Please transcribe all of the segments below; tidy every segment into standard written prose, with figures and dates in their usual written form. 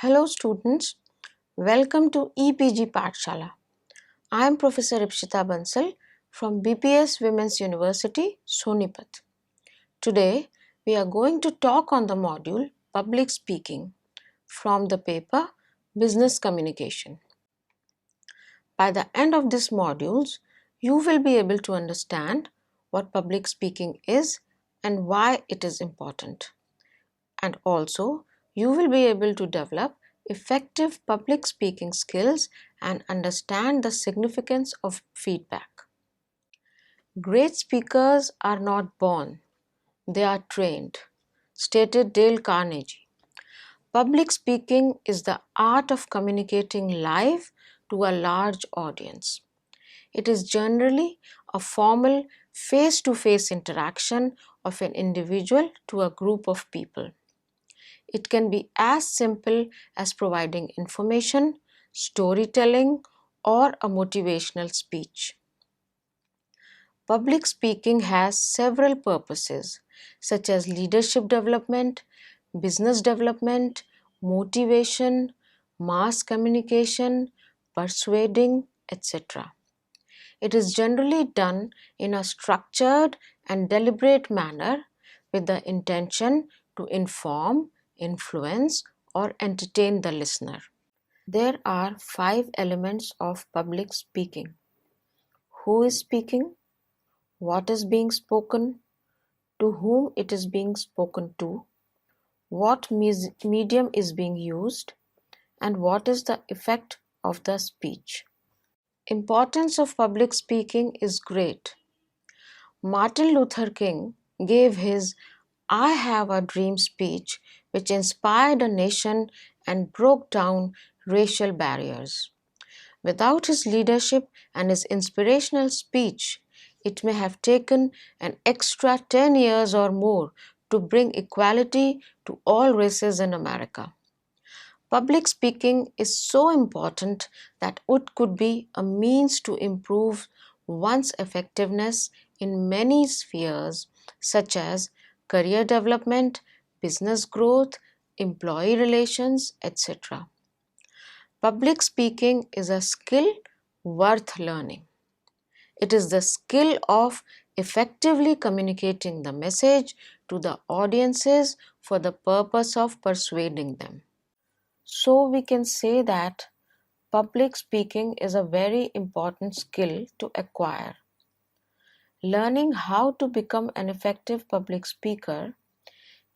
Hello students, welcome to EPG Pathshala. I am Professor Ipshita Bansal from BPS Women's University, Sonipat. Today we are going to talk on the module Public Speaking from the paper Business Communication. By the end of this modules, you will be able to understand what public speaking is and why it is important. And also, you will be able to develop effective public speaking skills and understand the significance of feedback. Great speakers are not born, they are trained, stated Dale Carnegie. Public speaking is the art of communicating live to a large audience. It is generally a formal face-to-face interaction of an individual to a group of people. It can be as simple as providing information, storytelling, or a motivational speech. Public speaking has several purposes such as leadership development, business development, motivation, mass communication, persuading, etc. It is generally done in a structured and deliberate manner with the intention to inform, influence, or entertain the listener. There are 5 elements of public speaking. Who is speaking? What is being spoken? To whom it is being spoken to? What medium is being used? And what is the effect of the speech? Importance of public speaking is great. Martin Luther King gave his I Have a Dream speech, which inspired a nation and broke down racial barriers. Without his leadership and his inspirational speech, it may have taken an extra 10 years or more to bring equality to all races in America. Public speaking is so important that it could be a means to improve one's effectiveness in many spheres such as career development, business growth, employee relations, etc. Public speaking is a skill worth learning. It is the skill of effectively communicating the message to the audiences for the purpose of persuading them. So we can say that public speaking is a very important skill to acquire. Learning how to become an effective public speaker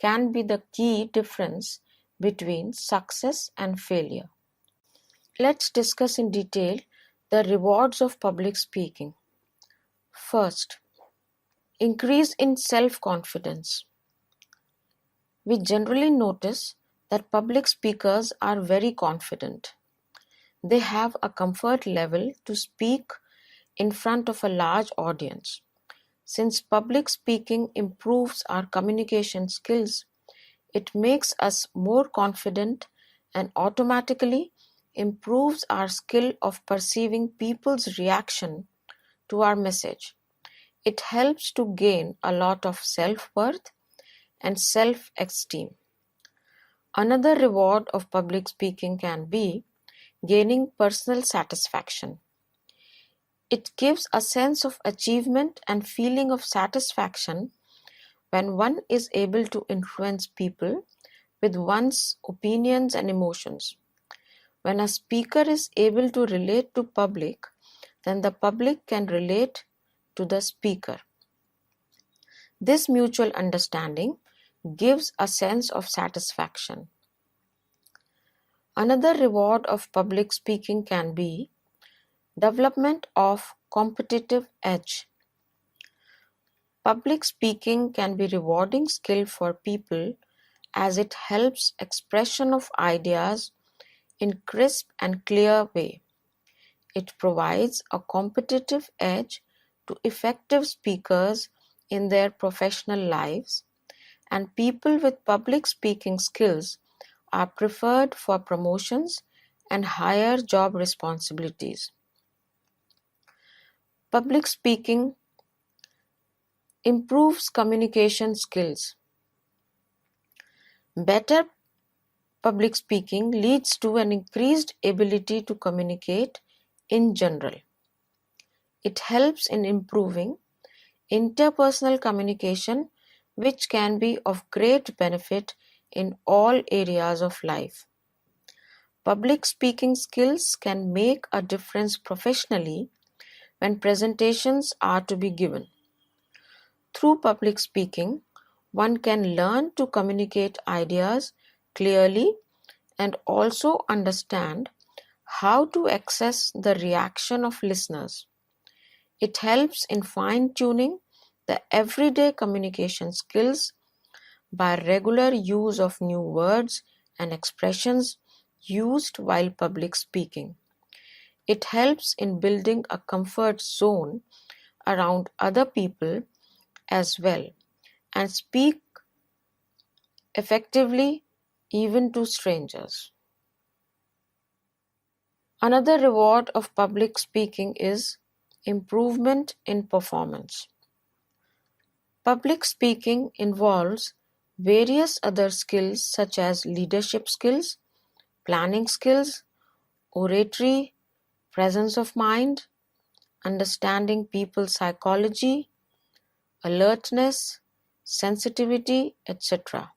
can be the key difference between success and failure. Let's discuss in detail the rewards of public speaking. First, increase in self-confidence. We generally notice that public speakers are very confident. They have a comfort level to speak in front of a large audience. Since public speaking improves our communication skills, it makes us more confident and automatically improves our skill of perceiving people's reaction to our message. It helps to gain a lot of self-worth and self-esteem. Another reward of public speaking can be gaining personal satisfaction. It gives a sense of achievement and feeling of satisfaction when one is able to influence people with one's opinions and emotions. When a speaker is able to relate to public, then the public can relate to the speaker. This mutual understanding gives a sense of satisfaction. Another reward of public speaking can be development of competitive edge. Public speaking can be a rewarding skill for people as it helps expression of ideas in crisp and clear way. It provides a competitive edge to effective speakers in their professional lives, and people with public speaking skills are preferred for promotions and higher job responsibilities. Public speaking improves communication skills. Better public speaking leads to an increased ability to communicate in general. It helps in improving interpersonal communication, which can be of great benefit in all areas of life. Public speaking skills can make a difference professionally when presentations are to be given. Through public speaking, one can learn to communicate ideas clearly and also understand how to access the reaction of listeners. It helps in fine-tuning the everyday communication skills by regular use of new words and expressions used while public speaking. It helps in building a comfort zone around other people as well and speak effectively even to strangers. Another reward of public speaking is improvement in performance. Public speaking involves various other skills such as leadership skills, planning skills, oratory, presence of mind, understanding people's psychology, alertness, sensitivity, etc.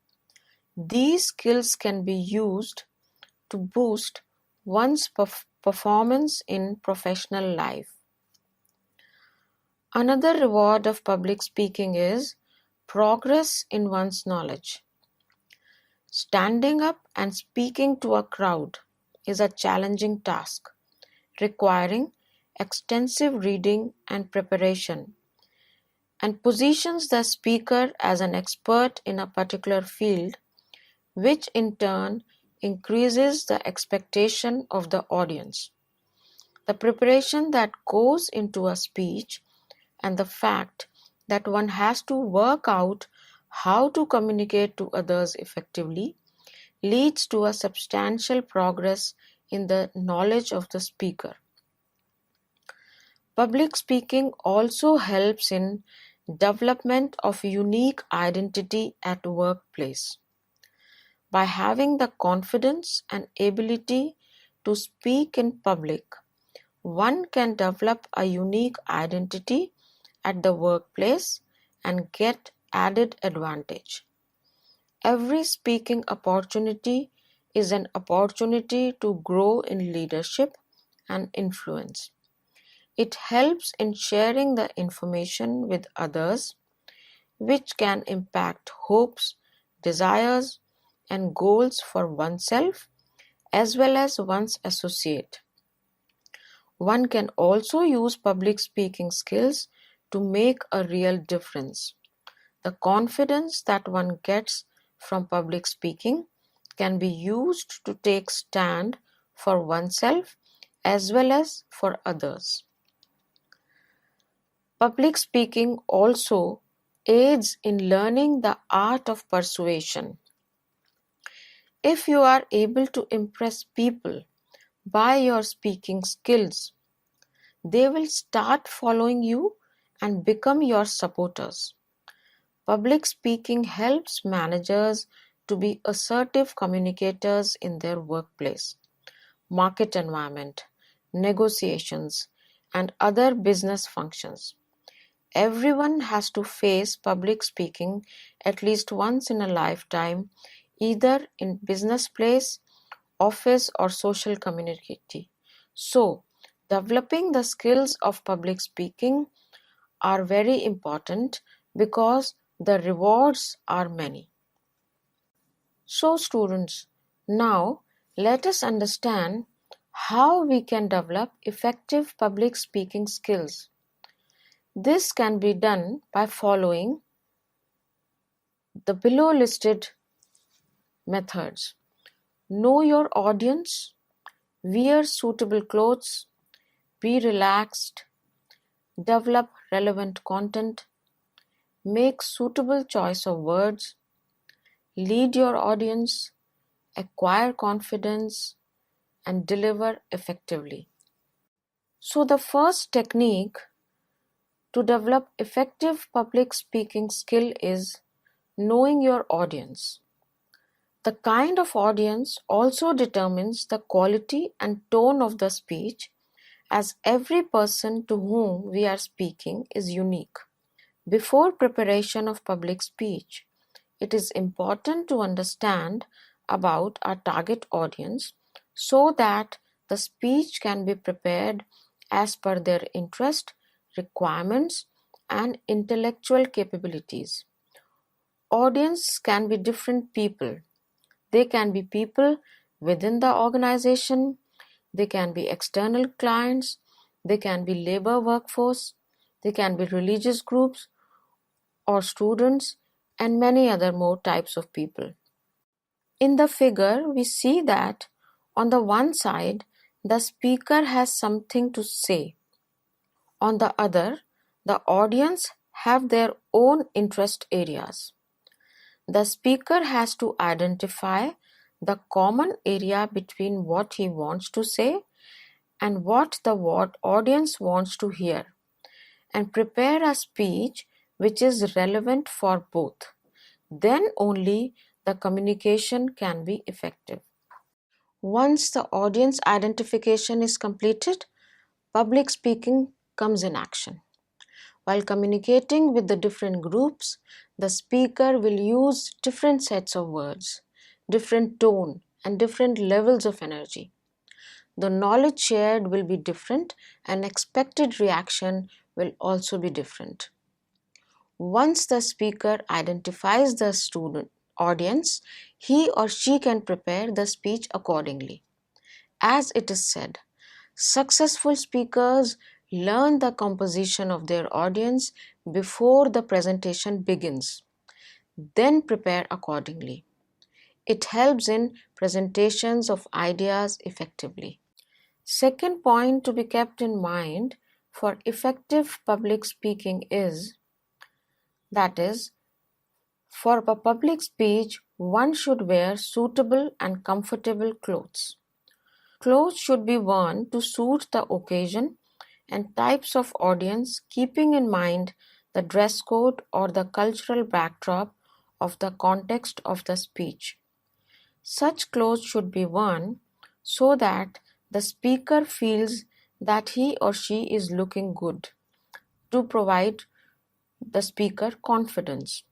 These skills can be used to boost one's performance in professional life. Another reward of public speaking is progress in one's knowledge. Standing up and speaking to a crowd is a challenging task, requiring extensive reading and preparation, and positions the speaker as an expert in a particular field, which in turn increases the expectation of the audience. The preparation that goes into a speech and the fact that one has to work out how to communicate to others effectively leads to a substantial progress in the knowledge of the speaker. Public speaking also helps in development of unique identity at workplace. By having the confidence and ability to speak in public, one can develop a unique identity at the workplace and get added advantage. Every speaking opportunity is an opportunity to grow in leadership and influence. It helps in sharing the information with others, which can impact hopes, desires, and goals for oneself as well as one's associate. One can also use public speaking skills to make a real difference. The confidence that one gets from public speaking can be used to take stand for oneself as well as for others. Public speaking also aids in learning the art of persuasion. If you are able to impress people by your speaking skills, they will start following you and become your supporters. Public speaking helps managers to be assertive communicators in their workplace, market environment, negotiations, and other business functions. Everyone has to face public speaking at least once in a lifetime, either in business place, office, or social community. So, developing the skills of public speaking are very important because the rewards are many. So students, now let us understand how we can develop effective public speaking skills. This can be done by following the below listed methods. Know your audience, wear suitable clothes, be relaxed, develop relevant content, make suitable choice of words, lead your audience, acquire confidence, and deliver effectively. So the first technique to develop effective public speaking skill is knowing your audience. The kind of audience also determines the quality and tone of the speech, as every person to whom we are speaking is unique. Before preparation of public speech, it is important to understand about our target audience so that the speech can be prepared as per their interest, requirements, and intellectual capabilities. Audience can be different people. They can be people within the organization, they can be external clients, they can be labor workforce, they can be religious groups or students, and many other more types of people. In the figure, we see that on the one side, the speaker has something to say. On the other, the audience have their own interest areas. The speaker has to identify the common area between what he wants to say and what the audience wants to hear, and prepare a speech which is relevant for both. Then only the communication can be effective. Once the audience identification is completed, public speaking comes in action. While communicating with the different groups, the speaker will use different sets of words, different tone, and different levels of energy. The knowledge shared will be different and expected reaction will also be different. Once the speaker identifies the student audience, he or she can prepare the speech accordingly. As it is said, successful speakers learn the composition of their audience before the presentation begins, then prepare accordingly. It helps in presentations of ideas effectively. Second point to be kept in mind for effective public speaking is that for a public speech, one should wear suitable and comfortable clothes. Clothes should be worn to suit the occasion and types of audience, keeping in mind the dress code or the cultural backdrop of the context of the speech. Such clothes should be worn so that the speaker feels that he or she is looking good, to provide the speaker confidence.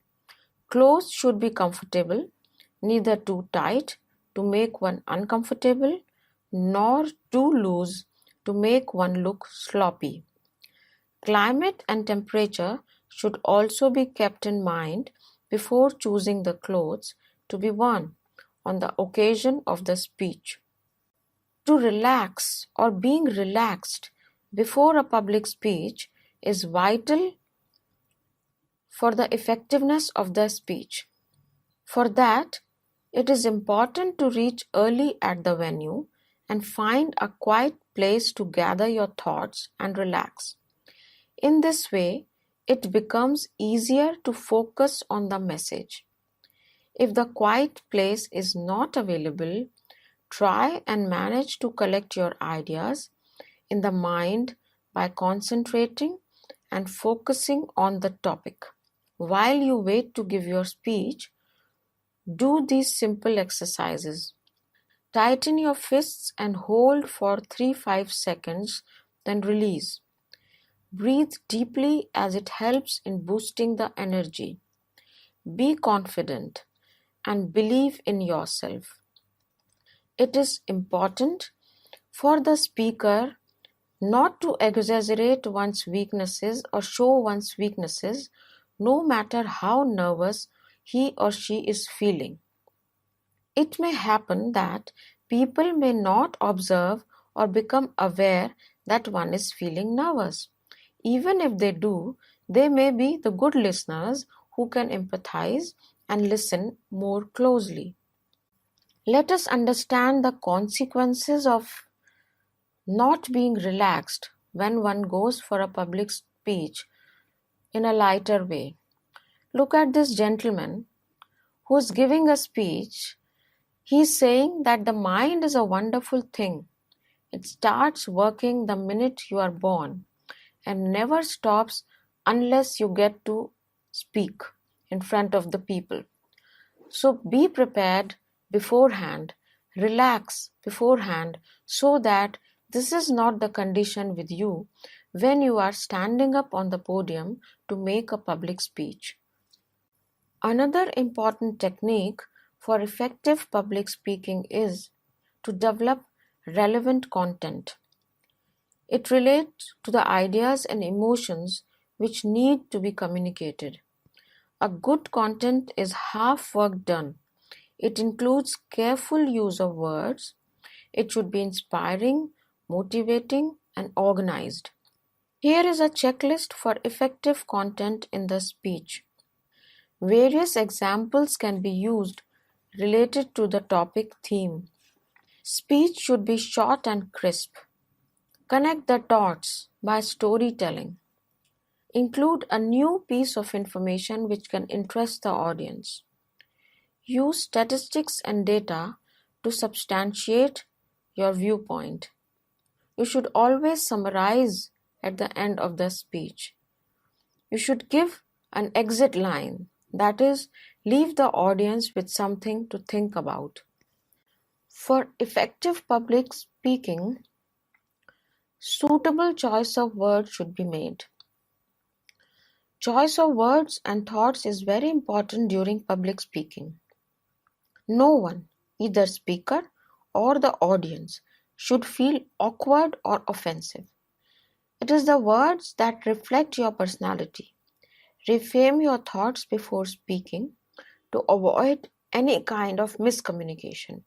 Clothes should be comfortable, neither too tight to make one uncomfortable, nor too loose to make one look sloppy. Climate and temperature should also be kept in mind before choosing the clothes to be worn on the occasion of the speech. To relax or being relaxed before a public speech is vital for the effectiveness of the speech. For that, it is important to reach early at the venue and find a quiet place to gather your thoughts and relax. In this way, it becomes easier to focus on the message. If the quiet place is not available, try and manage to collect your ideas in the mind by concentrating and focusing on the topic. While you wait to give your speech, do these simple exercises. Tighten your fists and hold for 3-5 seconds, then release. Breathe deeply as it helps in boosting the energy. Be confident and believe in yourself. It is important for the speaker not to exaggerate one's weaknesses or show one's weaknesses, no matter how nervous he or she is feeling. It may happen that people may not observe or become aware that one is feeling nervous. Even if they do, they may be the good listeners who can empathize and listen more closely. Let us understand the consequences of not being relaxed when one goes for a public speech in a lighter way. Look at this gentleman who is giving a speech. He is saying that the mind is a wonderful thing. It starts working the minute you are born and never stops unless you get to speak in front of the people. So be prepared beforehand, relax beforehand, so that this is not the condition with you when you are standing up on the podium to make a public speech. Another important technique for effective public speaking is to develop relevant content. It relates to the ideas and emotions which need to be communicated. A good content is half work done. It includes careful use of words. It should be inspiring, motivating, and organized. Here is a checklist for effective content in the speech. Various examples can be used related to the topic theme. Speech should be short and crisp. Connect the dots by storytelling. Include a new piece of information which can interest the audience. Use statistics and data to substantiate your viewpoint. You should always summarize at the end of the speech. You should give an exit line, that is, leave the audience with something to think about. For effective public speaking, suitable choice of words should be made. Choice of words and thoughts is very important during public speaking. No one, either speaker or the audience, should feel awkward or offensive. It is the words that reflect your personality. Reframe your thoughts before speaking to avoid any kind of miscommunication.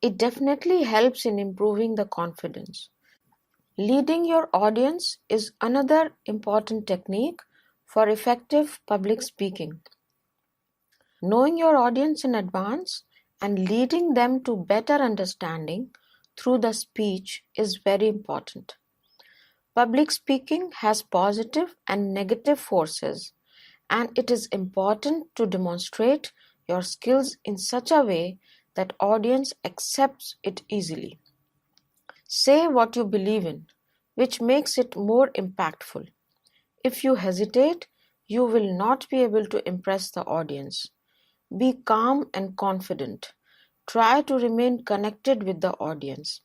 It definitely helps in improving the confidence. Leading your audience is another important technique for effective public speaking. Knowing your audience in advance and leading them to better understanding through the speech is very important. Public speaking has positive and negative forces, and it is important to demonstrate your skills in such a way that audience accepts it easily. Say what you believe in, which makes it more impactful. If you hesitate, you will not be able to impress the audience. Be calm and confident. Try to remain connected with the audience.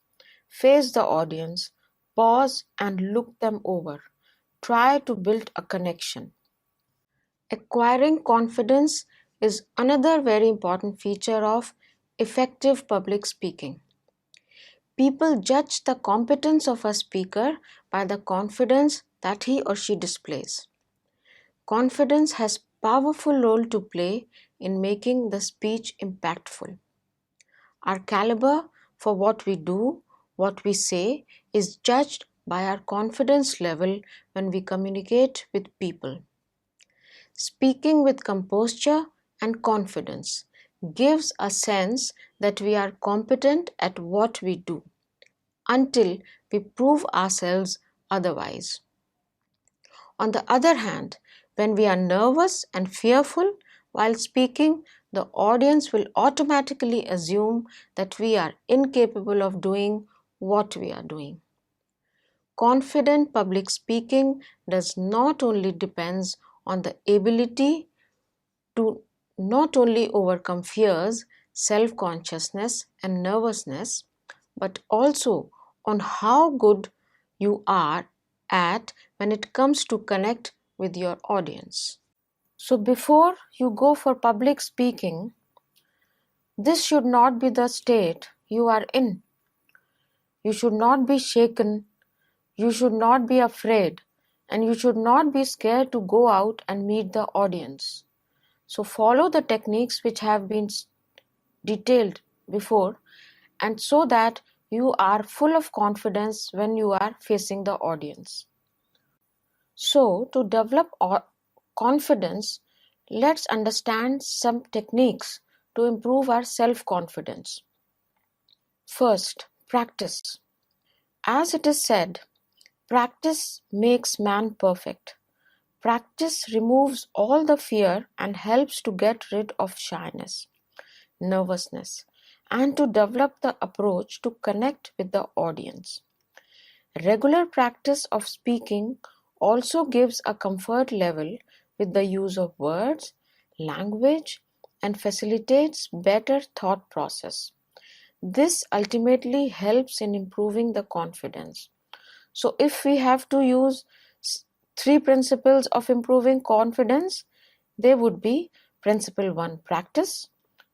Face the audience, pause and look them over. Try to build a connection. Acquiring confidence is another very important feature of effective public speaking. People judge the competence of a speaker by the confidence that he or she displays. Confidence has a powerful role to play in making the speech impactful. Our caliber for what we do, what we say, is judged by our confidence level when we communicate with people. Speaking with composure and confidence gives a sense that we are competent at what we do until we prove ourselves otherwise. On the other hand, when we are nervous and fearful while speaking, the audience will automatically assume that we are incapable of doing what we are doing. Confident public speaking does not only depends on the ability to not only overcome fears, self-consciousness and nervousness, but also on how good you are at when it comes to connect with your audience. So before you go for public speaking, this should not be the state you are in. You should not be shaken, you should not be afraid, and you should not be scared to go out and meet the audience. So follow the techniques which have been detailed before, and so that you are full of confidence when you are facing the audience. So to develop confidence, let's understand some techniques to improve our self-confidence. First, practice. As it is said, practice makes man perfect. Practice removes all the fear and helps to get rid of shyness, nervousness, and to develop the approach to connect with the audience. Regular practice of speaking also gives a comfort level with the use of words, language, and facilitates better thought process. This ultimately helps in improving the confidence. So if we have to use three principles of improving confidence, they would be principle 1, practice,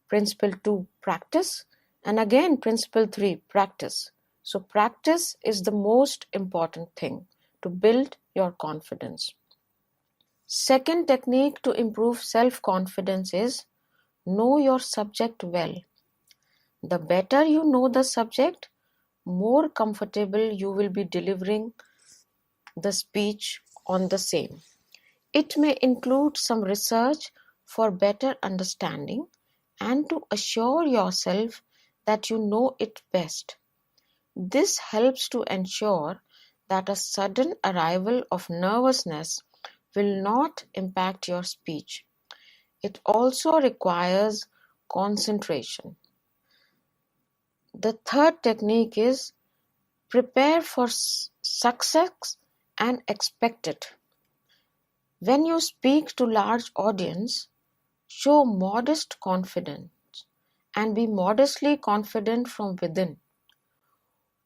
principle 2, practice, and again principle 3, practice. So practice is the most important thing to build your confidence. Second technique to improve self-confidence is know your subject well. The better you know the subject, more comfortable you will be delivering the speech on the same. It may include some research for better understanding and to assure yourself that you know it best. This helps to ensure that a sudden arrival of nervousness will not impact your speech. It also requires concentration. The third technique is prepare for success and expect it. When you speak to large audience, show modest confidence and be modestly confident from within.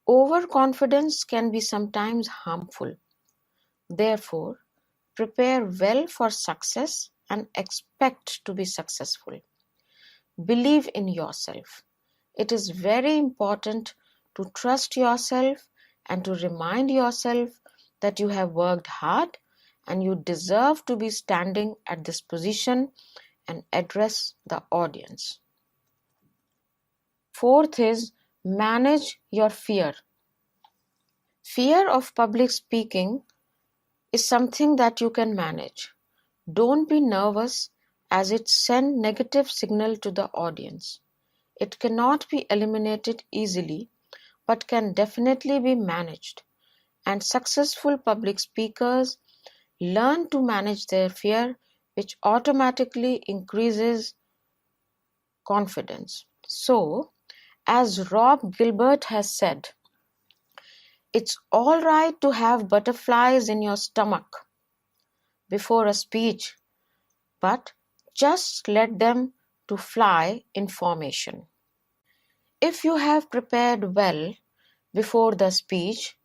Overconfidence can be sometimes harmful. Therefore, prepare well for success and expect to be successful. Believe in yourself. It is very important to trust yourself and to remind yourself that you have worked hard and you deserve to be standing at this position and address the audience. Fourth is manage your fear. Fear of public speaking is something that you can manage. Don't be nervous as it sends negative signal to the audience. It cannot be eliminated easily but can definitely be managed, and successful public speakers learn to manage their fear, which automatically increases confidence. So, as Rob Gilbert has said, it's all right to have butterflies in your stomach before a speech, but just let them to fly in formation. If you have prepared well before the speech,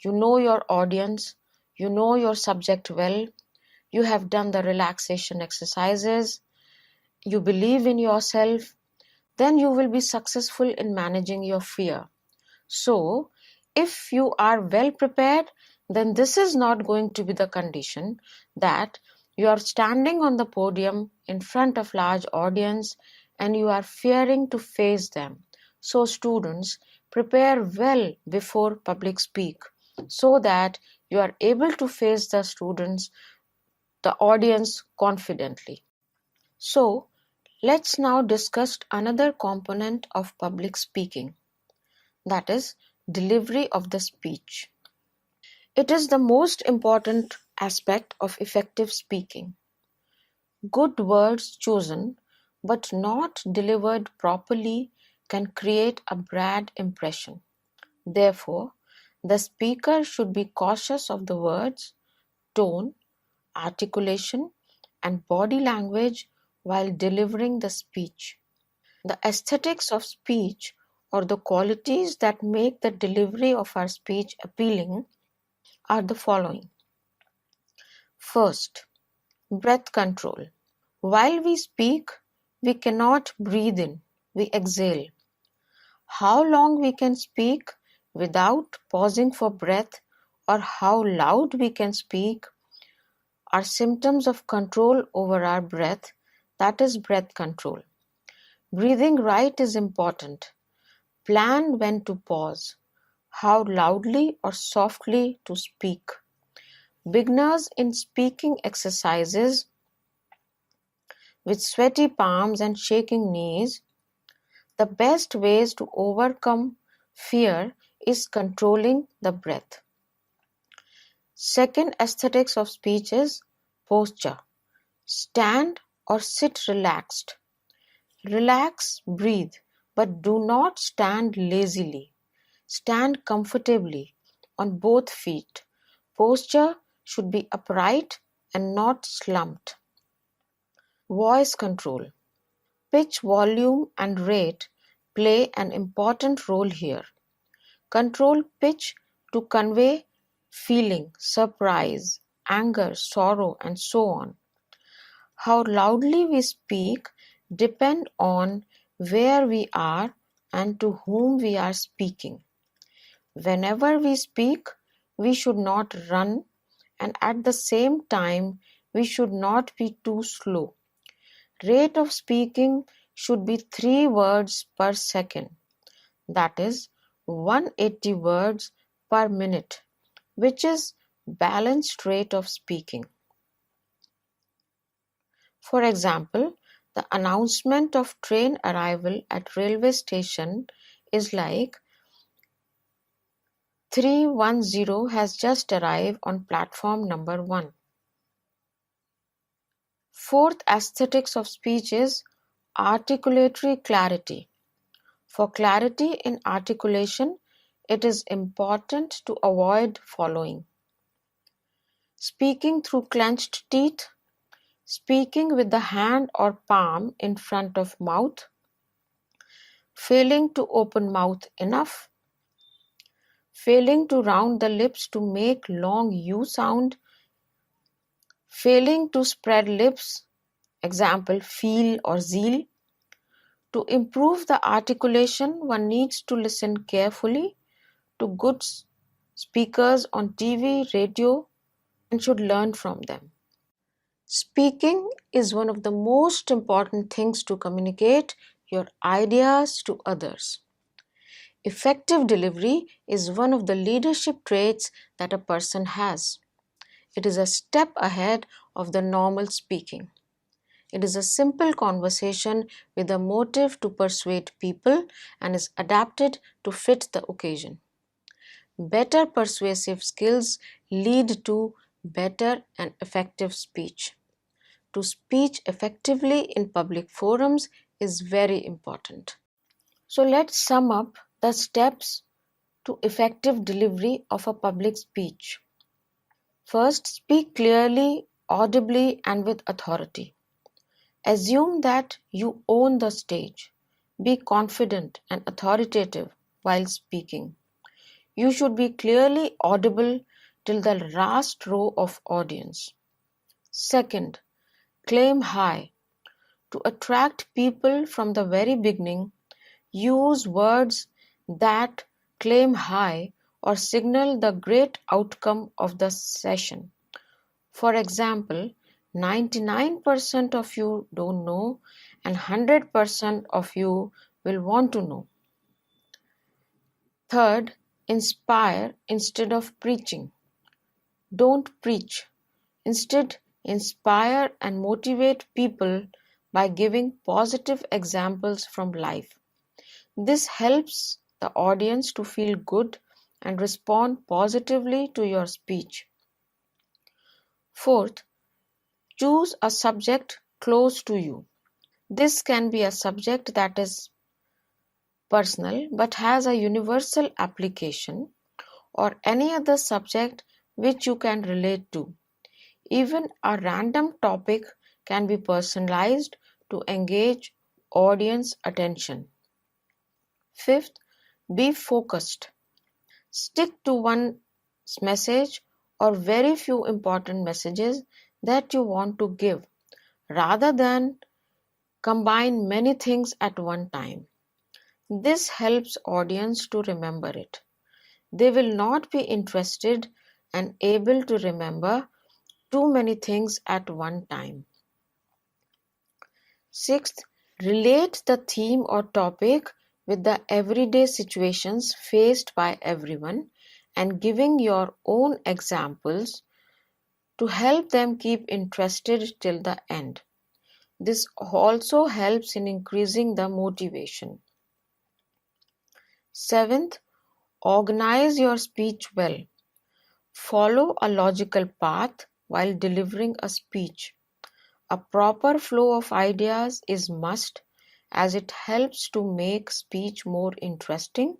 you know your audience, you know your subject well, you have done the relaxation exercises, you believe in yourself, then you will be successful in managing your fear. So, if you are well prepared, then this is not going to be the condition that you are standing on the podium in front of large audience and you are fearing to face them. So students, prepare well before public speak so that you are able to face the students, the audience confidently. So, let's now discuss another component of public speaking, that is, delivery of the speech. It is the most important aspect of effective speaking. Good words chosen but not delivered properly can create a bad impression. Therefore, the speaker should be cautious of the words, tone, articulation, and body language while delivering the speech. The aesthetics of speech, or the qualities that make the delivery of our speech appealing, are the following. First, breath control. While we speak, we cannot breathe in, we exhale. How long we can speak without pausing for breath or how loud we can speak are symptoms of control over our breath, that is breath control. Breathing right is important. Plan when to pause, how loudly or softly to speak. Beginners in speaking exercises with sweaty palms and shaking knees, the best ways to overcome fear is controlling the breath. Second aesthetics of speech is posture. Stand or sit relaxed. Relax, breathe, but do not stand lazily. Stand comfortably on both feet. Posture should be upright and not slumped. Voice control. Pitch, volume, and rate play an important role here. Control pitch to convey feeling, surprise, anger, sorrow, and so on. How loudly we speak depend on where we are and to whom we are speaking. Whenever we speak, we should not run, and at the same time, we should not be too slow. Rate of speaking should be 3 words per second, that is 180 words per minute, which is balanced rate of speaking. For example, the announcement of train arrival at railway station is like 310 has just arrived on platform number 1. Fourth aesthetics of speech is articulatory clarity. For clarity in articulation, it is important to avoid following: speaking through clenched teeth, speaking with the hand or palm in front of mouth, failing to open mouth enough, failing to round the lips to make long U sound, failing to spread lips, example feel or zeal. To improve the articulation, one needs to listen carefully to good speakers on TV, radio, and should learn from them. Speaking is one of the most important things to communicate your ideas to others. Effective delivery is one of the leadership traits that a person has. It is a step ahead of the normal speaking. It is a simple conversation with a motive to persuade people and is adapted to fit the occasion. Better persuasive skills lead to better and effective speech. To speak effectively in public forums is very important. So let's sum up the steps to effective delivery of a public speech. First, speak clearly, audibly, and with authority. Assume that you own the stage. Be confident and authoritative while speaking. You should be clearly audible till the last row of audience. Second, claim high. To attract people from the very beginning, use words that claim high or signal the great outcome of the session. For example, 99% of you don't know and 100% of you will want to know. Third, inspire instead of preaching. Don't preach. Instead, inspire and motivate people by giving positive examples from life. This helps the audience to feel good and respond positively to your speech. Fourth, choose a subject close to you. This can be a subject that is personal but has a universal application, or any other subject which you can relate to. Even a random topic can be personalized to engage audience attention. Fifth, be focused. Stick to one message or very few important messages that you want to give, rather than combine many things at one time. This helps audience to remember it. They will not be interested and able to remember too many things at one time. Sixth, relate the theme or topic with the everyday situations faced by everyone and giving your own examples to help them keep interested till the end. This also helps in increasing the motivation. Seventh, organize your speech well. Follow a logical path while delivering a speech. A proper flow of ideas is must, as it helps to make speech more interesting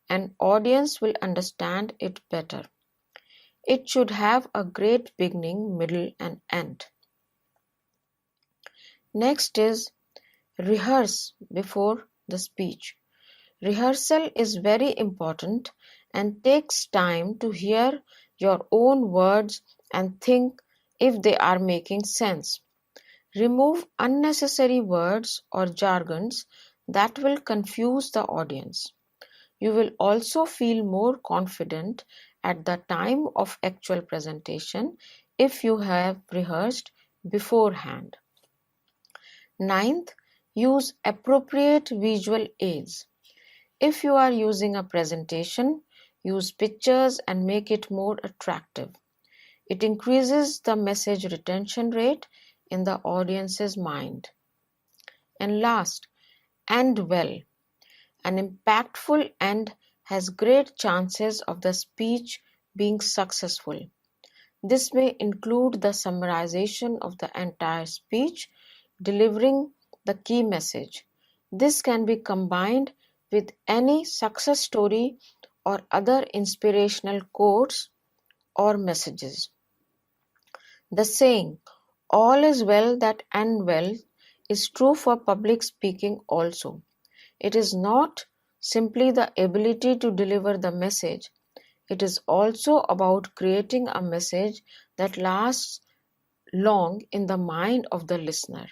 and audience will understand it better. It should have a great beginning, middle and end. Next is Rehearse before the speech. Rehearsal is very important and takes time to hear your own words and think if they are making sense. Remove unnecessary words or jargons that will confuse the audience. You will also feel more confident at the time of actual presentation if you have rehearsed beforehand. Ninth, use appropriate visual aids. If you are using a presentation, use pictures and make it more attractive. It increases the message retention rate in the audience's mind. And last, end well. An impactful end has great chances of the speech being successful. This may include the summarization of the entire speech, delivering the key message. This can be combined with any success story or other inspirational quotes or messages. The saying, all is well that ends well, is true for public speaking also. It is not simply the ability to deliver the message, it is also about creating a message that lasts long in the mind of the listener.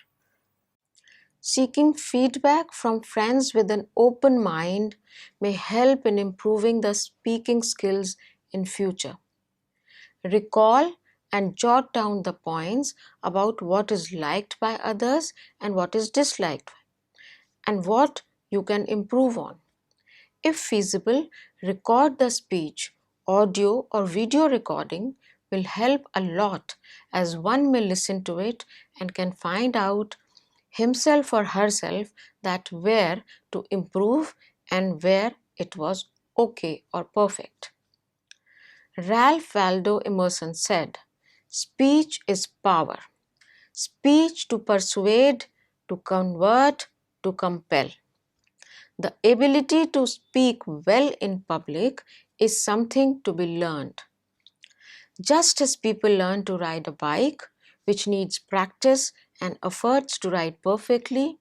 Seeking feedback from friends with an open mind may help in improving the speaking skills in future. Recall and jot down the points about what is liked by others and what is disliked and what you can improve on. If feasible, record the speech. Audio or video recording will help a lot as one may listen to it and can find out himself or herself that where to improve and where it was okay or perfect. Ralph Waldo Emerson said, speech is power. Speech to persuade, to convert, to compel. The ability to speak well in public is something to be learned. Just as people learn to ride a bike, which needs practice and efforts to ride perfectly,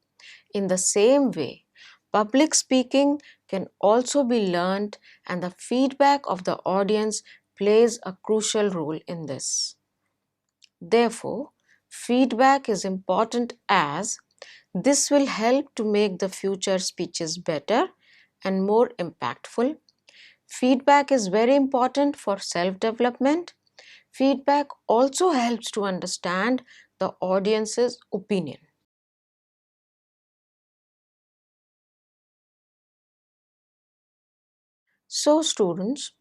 in the same way, public speaking can also be learned, and the feedback of the audience plays a crucial role in this. Therefore, feedback is important as this will help to make the future speeches better and more impactful. Feedback is very important for self-development. Feedback also helps to understand the audience's opinion. So students,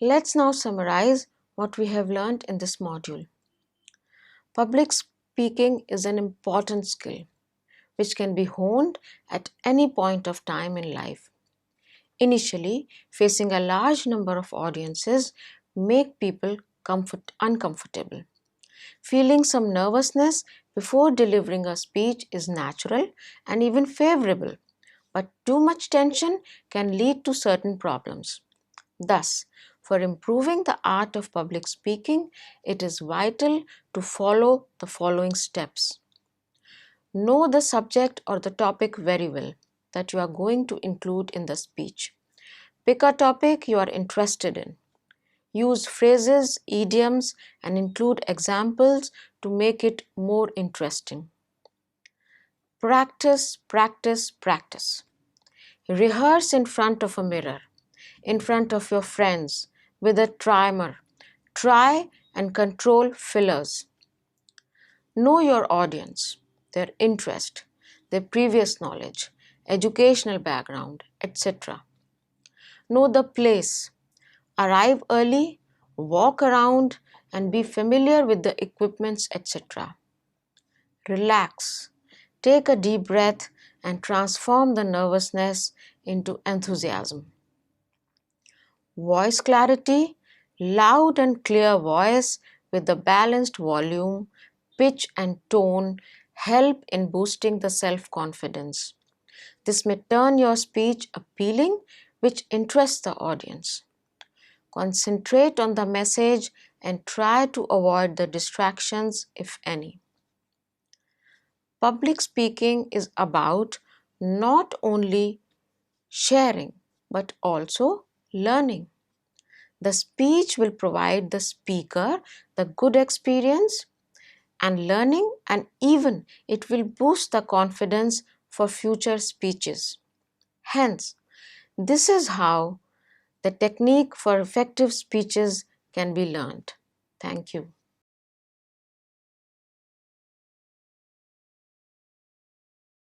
let's now summarize what we have learned in this module. Public speaking is an important skill which can be honed at any point of time in life. Initially, facing a large number of audiences make people uncomfortable. Feeling some nervousness before delivering a speech is natural and even favorable, but too much tension can lead to certain problems. Thus, for improving the art of public speaking, it is vital to follow the following steps. Know the subject or the topic very well that you are going to include in the speech. Pick a topic you are interested in. Use phrases, idioms, and include examples to make it more interesting. Practice, practice, practice. Rehearse in front of a mirror, in front of your friends, with a timer. Try and control fillers. Know your audience, their interest, their previous knowledge, educational background, etc. Know the place. Arrive early, walk around, and be familiar with the equipments, etc. Relax. Take a deep breath and transform the nervousness into enthusiasm. Voice clarity, loud and clear voice with the balanced volume, pitch and tone help in boosting the self-confidence. This may turn your speech appealing, which interests the audience. Concentrate on the message and try to avoid the distractions, if any. Public speaking is about not only sharing but also learning. The speech will provide the speaker the good experience and learning, and even it will boost the confidence for future speeches. Hence, this is how the technique for effective speeches can be learned. Thank you.